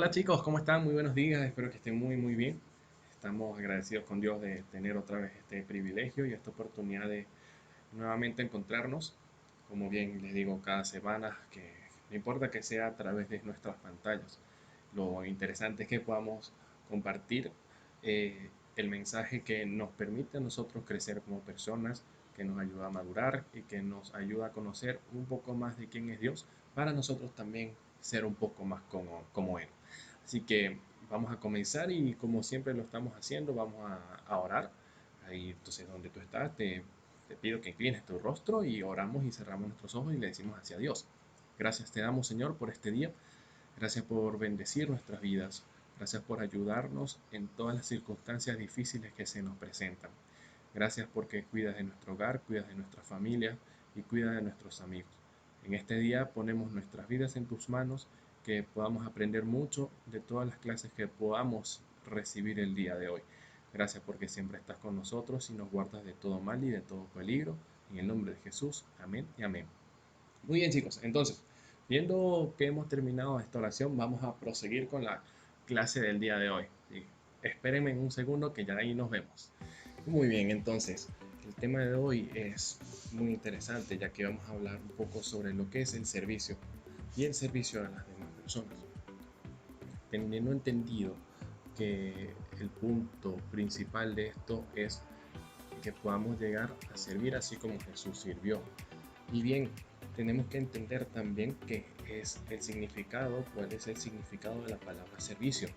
Hola chicos, ¿cómo están? Muy buenos días, espero que estén muy bien. Estamos agradecidos con Dios de tener otra vez este privilegio y esta oportunidad de nuevamente encontrarnos, como bien les digo cada semana, que no importa que sea a través de nuestras pantallas. Lo interesante es que podamos compartir el mensaje que nos permite a nosotros crecer como personas, que nos ayuda a madurar y que nos ayuda a conocer un poco más de quién es Dios, para nosotros también ser un poco más como Él. Así que vamos a comenzar y como siempre lo estamos haciendo, vamos a orar. Ahí entonces donde tú estás, te pido que inclines tu rostro y oramos y cerramos nuestros ojos y le decimos hacia Dios. Gracias te damos, Señor, por este día. Gracias por bendecir nuestras vidas. Gracias por ayudarnos en todas las circunstancias difíciles que se nos presentan. Gracias porque cuidas de nuestro hogar, cuidas de nuestra familia y cuidas de nuestros amigos. En este día ponemos nuestras vidas en tus manos, que podamos aprender mucho de todas las clases que podamos recibir el día de hoy. Gracias porque siempre estás con nosotros y nos guardas de todo mal y de todo peligro. En el nombre de Jesús, amén y amén. Muy bien chicos, entonces, viendo que hemos terminado esta oración, vamos a proseguir con la clase del día de hoy. ¿Sí? Espérenme un segundo que ya ahí nos vemos. Muy bien, entonces, el tema de hoy es muy interesante ya que vamos a hablar un poco sobre lo que es el servicio y el servicio a las demás personas. Teniendo entendido que el punto principal de esto es que podamos llegar a servir así como Jesús sirvió. Y bien, tenemos que entender también qué es el significado, cuál es el significado de la palabra servicio.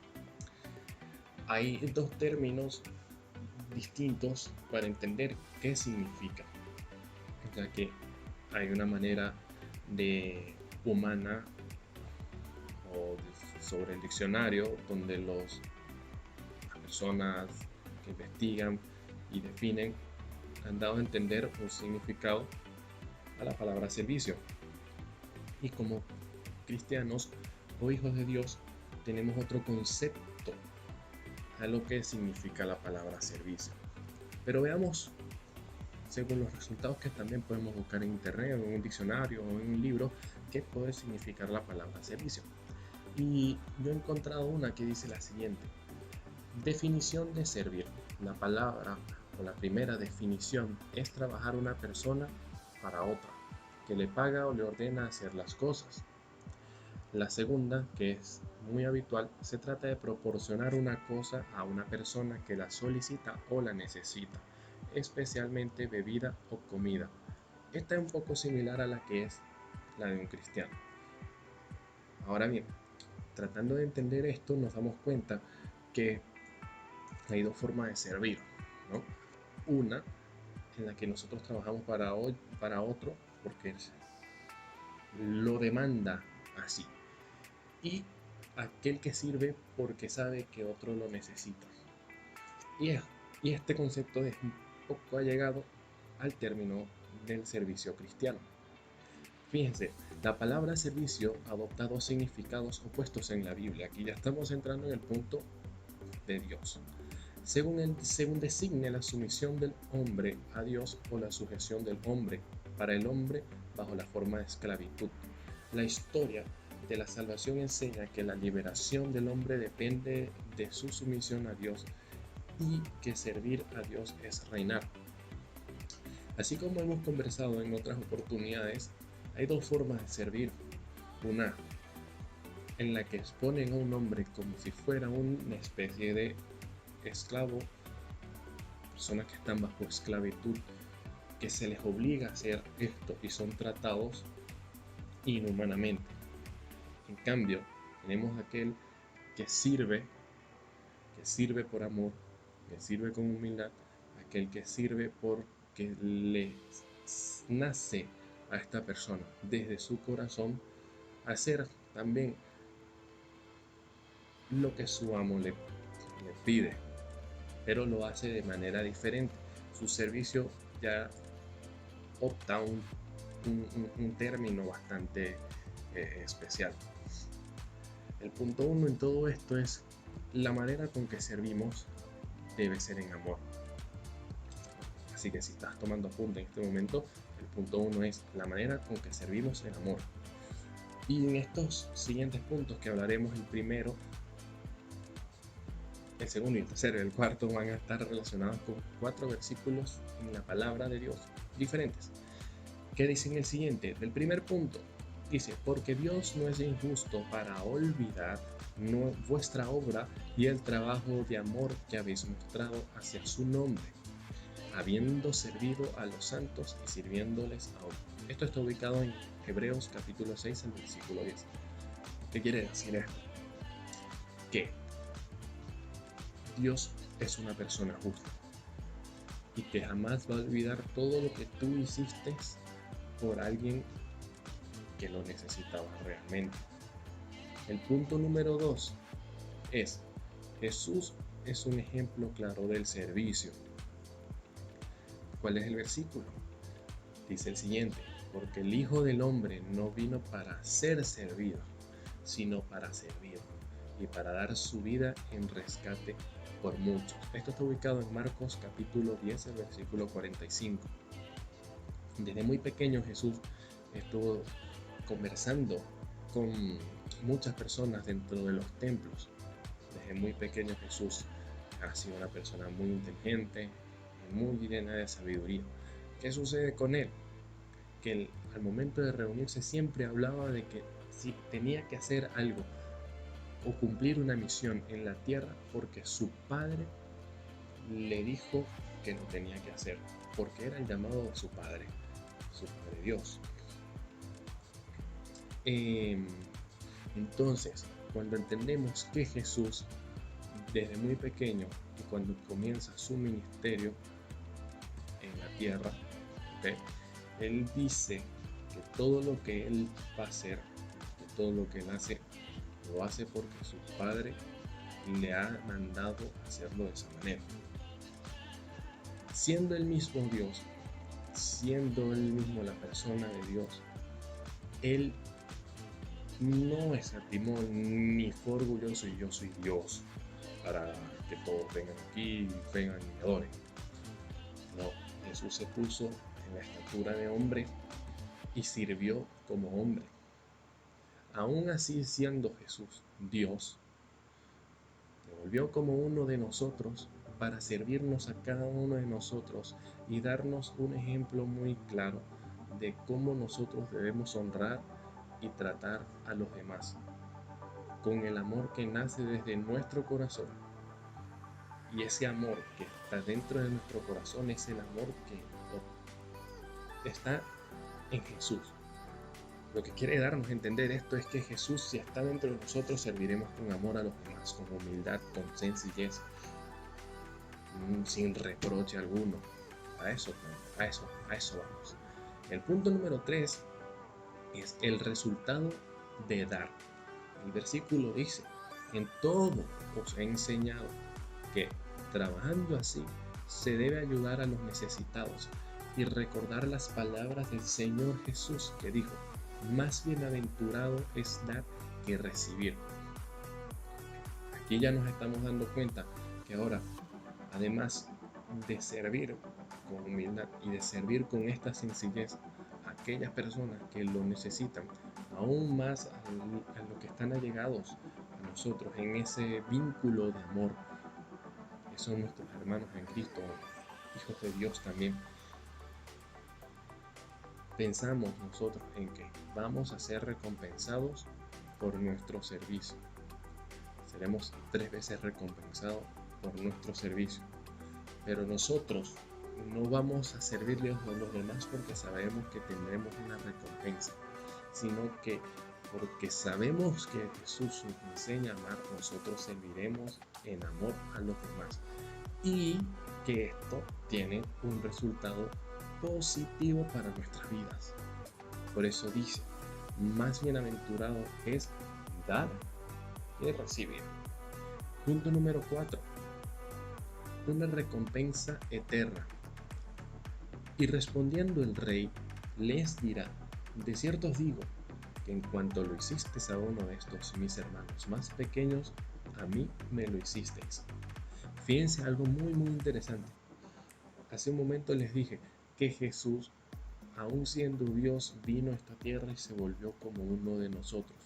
Hay dos términos distintos para entender qué significa, ya que hay una manera de humana sobre el diccionario donde las personas que investigan y definen han dado a entender un significado a la palabra servicio. Y como cristianos o hijos de Dios tenemos otro concepto a lo que significa la palabra servicio. Pero veamos, según los resultados que también podemos buscar en internet, o en un diccionario o en un libro, qué puede significar la palabra servicio. Y yo he encontrado una que dice la siguiente: definición de servir. La palabra o la primera definición es trabajar una persona para otra, que le paga o le ordena hacer las cosas. La segunda, que es muy habitual, se trata de proporcionar una cosa a una persona que la solicita o la necesita, especialmente bebida o comida. Esta es un poco similar a la que es la de un cristiano. Ahora bien, tratando de entender esto, nos damos cuenta que hay dos formas de servir, ¿no? Una en la que nosotros trabajamos para otro porque lo demanda así, y aquel que sirve porque sabe que otro lo necesita. Y, y este concepto es un poco allegado al término del servicio cristiano. Fíjense, la palabra servicio adopta dos significados opuestos en la Biblia. Aquí ya estamos entrando en el punto de Dios. Según designe la sumisión del hombre a Dios o la sujeción del hombre para el hombre bajo la forma de esclavitud. La historia de la salvación enseña que la liberación del hombre depende de su sumisión a Dios y que servir a Dios es reinar. Así como hemos conversado en otras oportunidades, hay dos formas de servir. Una en la que exponen a un hombre como si fuera una especie de esclavo, personas que están bajo esclavitud, que se les obliga a hacer esto y son tratados inhumanamente. En cambio, tenemos aquel que sirve por amor, que sirve con humildad, aquel que sirve porque le nace a esta persona desde su corazón hacer también lo que su amo le pide, pero lo hace de manera diferente. Su servicio ya opta un término bastante especial. El punto uno en todo esto es: la manera con que servimos debe ser en amor. Así que si estás tomando apunte en este momento, el punto uno es la manera con que servimos en amor. Y en estos siguientes puntos que hablaremos, el primero el segundo y el tercero y el cuarto van a estar relacionados con 4 versículos en la palabra de Dios diferentes. ¿Qué dice en el siguiente? Del primer punto, dice, porque Dios no es injusto para olvidar vuestra obra y el trabajo de amor que habéis mostrado hacia su nombre, habiendo servido a los santos y sirviéndoles aún. Esto está ubicado en Hebreos capítulo 6, el versículo 10. ¿Qué quiere decir esto? Que Dios es una persona justa y que jamás va a olvidar todo lo que tú hiciste por alguien que lo necesitaba realmente. El punto número 2 es, Jesús es un ejemplo claro del servicio. ¿Cuál es el versículo? Dice el siguiente, porque el Hijo del Hombre no vino para ser servido, sino para servir y para dar su vida en rescate por muchos. Esto está ubicado en Marcos capítulo 10, el versículo 45. Desde muy pequeño Jesús estuvo conversando con muchas personas dentro de los templos. Desde muy pequeño Jesús ha sido una persona muy inteligente y muy llena de sabiduría. ¿Qué sucede con él? Que al momento de reunirse siempre hablaba de que si tenía que hacer algo o cumplir una misión en la tierra porque su padre le dijo que lo tenía que hacer, porque era el llamado de su padre Dios. Entonces, cuando entendemos que Jesús, desde muy pequeño y cuando comienza su ministerio en la tierra, ¿okay? Él dice que todo lo que él va a hacer, que todo lo que él hace, lo hace porque su padre le ha mandado hacerlo de esa manera. Siendo el mismo Dios, siendo él mismo la persona de Dios, él no escatimó ni fue orgulloso y yo soy Dios para que todos vengan aquí y vengan y me adoren. No, Jesús se puso en la estatura de hombre y sirvió como hombre. Aún así, siendo Jesús Dios, se volvió como uno de nosotros para servirnos a cada uno de nosotros y darnos un ejemplo muy claro de cómo nosotros debemos honrar y tratar a los demás con el amor que nace desde nuestro corazón. Y ese amor que está dentro de nuestro corazón es el amor que está en Jesús. Lo que quiere darnos a entender esto es que Jesús, si está dentro de nosotros, serviremos con amor a los demás, con humildad, con sencillez, sin reproche alguno. A eso vamos. El punto número 3 es el resultado de dar. El versículo dice, en todo os he enseñado que trabajando así se debe ayudar a los necesitados y recordar las palabras del Señor Jesús que dijo, más bienaventurado es dar que recibir. Aquí ya nos estamos dando cuenta que ahora, además de servir con humildad y de servir con esta sencillez a aquellas personas que lo necesitan, aún más a los que están allegados a nosotros en ese vínculo de amor, que son nuestros hermanos en Cristo, hijos de Dios también, pensamos nosotros en que vamos a ser recompensados por nuestro servicio. Seremos 3 veces recompensados por nuestro servicio. Pero nosotros no vamos a servirles a los demás porque sabemos que tendremos una recompensa, sino que porque sabemos que Jesús nos enseña a amar, nosotros serviremos en amor a los demás. Y que esto tiene un resultado positivo para nuestras vidas. Por eso dice, más bienaventurado es dar que recibir. Punto número 4. Una recompensa eterna. Y respondiendo el rey, les dirá, de cierto os digo, que en cuanto lo hicisteis a uno de estos mis hermanos más pequeños, a mí me lo hicisteis. Fíjense algo muy interesante. Hace un momento les dije que Jesús, aun siendo Dios, vino a esta tierra y se volvió como uno de nosotros.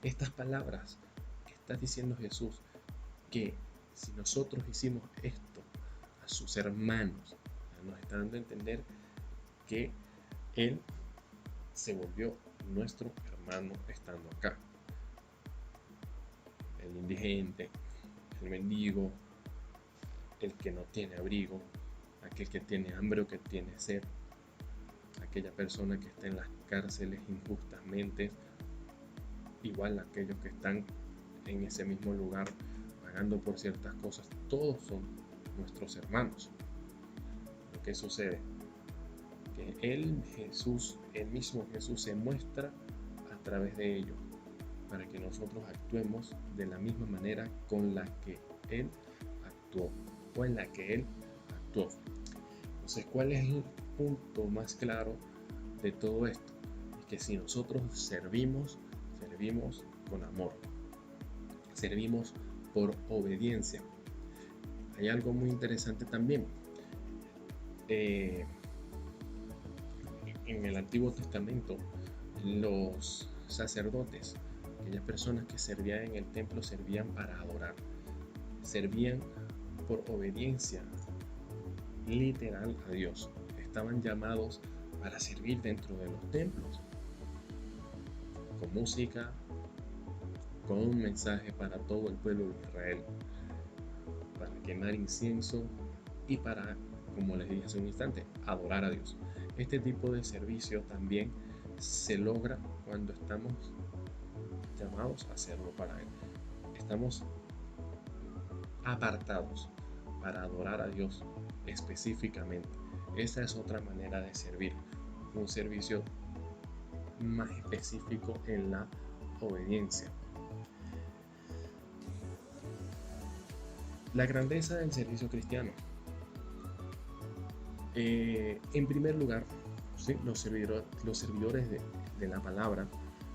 Estas palabras que está diciendo Jesús, que si nosotros hicimos esto a sus hermanos, nos está dando a entender que Él se volvió nuestro hermano estando acá. El indigente, el mendigo, el que no tiene abrigo, aquel que tiene hambre o que tiene sed, aquella persona que está en las cárceles injustamente, igual aquellos que están en ese mismo lugar pagando por ciertas cosas, todos son nuestros hermanos. Lo que sucede, que el mismo Jesús se muestra a través de ellos, para que nosotros actuemos de la misma manera con la que Él actuó, o en la que Él actuó. Entonces, ¿cuál es el punto más claro de todo esto? Es que si nosotros servimos con amor, servimos por obediencia. Hay algo muy interesante también. En el Antiguo Testamento, los sacerdotes, aquellas personas que servían en el templo, servían para adorar, servían por obediencia literal a Dios. Estaban llamados para servir dentro de los templos, con música, con un mensaje para todo el pueblo de Israel, para quemar incienso y para, como les dije hace un instante, adorar a Dios. Este tipo de servicio también se logra cuando estamos llamados a hacerlo para Él. Estamos apartados para adorar a Dios específicamente. Esa es otra manera de servir, un servicio más específico en la obediencia. La grandeza del servicio cristiano. En primer lugar, ¿sí?, los servidores de la palabra,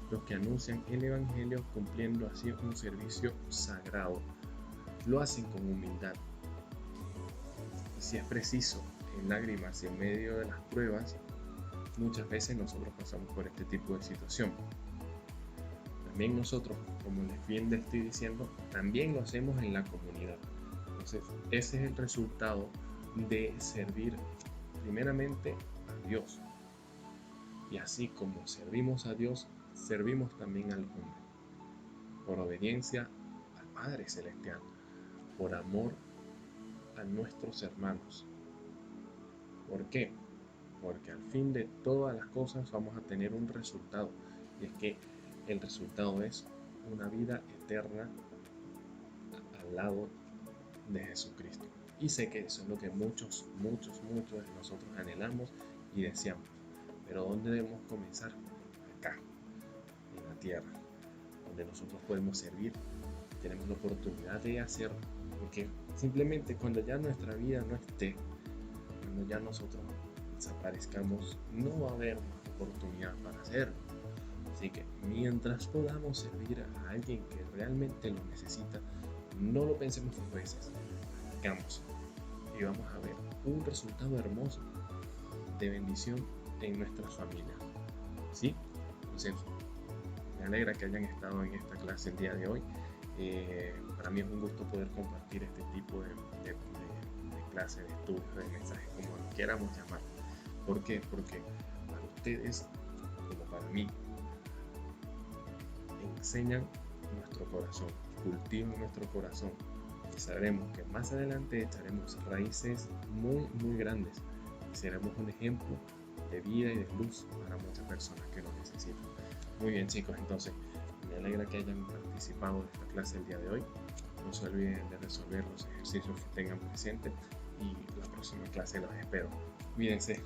los que anuncian el Evangelio cumpliendo así un servicio sagrado, lo hacen con humildad. Si es preciso, en lágrimas y en medio de las pruebas, muchas veces nosotros pasamos por este tipo de situación. También nosotros, como les bien les estoy diciendo, también lo hacemos en la comunidad. Entonces, ese es el resultado de servir primeramente a Dios. Y así como servimos a Dios, servimos también al hombre, por obediencia al Padre Celestial, por amor a nuestros hermanos. ¿Por qué? Porque al fin de todas las cosas vamos a tener un resultado, y es que el resultado es una vida eterna al lado de Jesucristo. Y sé que eso es lo que muchos de nosotros anhelamos y deseamos. Pero ¿dónde debemos comenzar? Acá, en la tierra, donde nosotros podemos servir, tenemos la oportunidad de hacerlo. Porque simplemente cuando ya nuestra vida no esté, cuando ya nosotros desaparezcamos, no va a haber oportunidad para hacerlo. Así que mientras podamos servir a alguien que realmente lo necesita, no lo pensemos dos veces, hagamos, y vamos a ver un resultado hermoso de bendición en nuestras familias. ¿Sí? Entonces, me alegra que hayan estado en esta clase el día de hoy. Para mí es un gusto poder compartir este tipo de clase, de estudios, de mensajes, como lo queramos llamar. ¿Por qué? Porque para ustedes, como para mí, enseñan nuestro corazón, cultivan nuestro corazón, y sabremos que más adelante echaremos raíces muy grandes y seremos un ejemplo de vida y de luz para muchas personas que lo necesitan. Muy bien, chicos, entonces me alegra que hayan participado de esta clase el día de hoy. No se olviden de resolver los ejercicios que tengan presentes y la próxima clase los espero. Cuídense.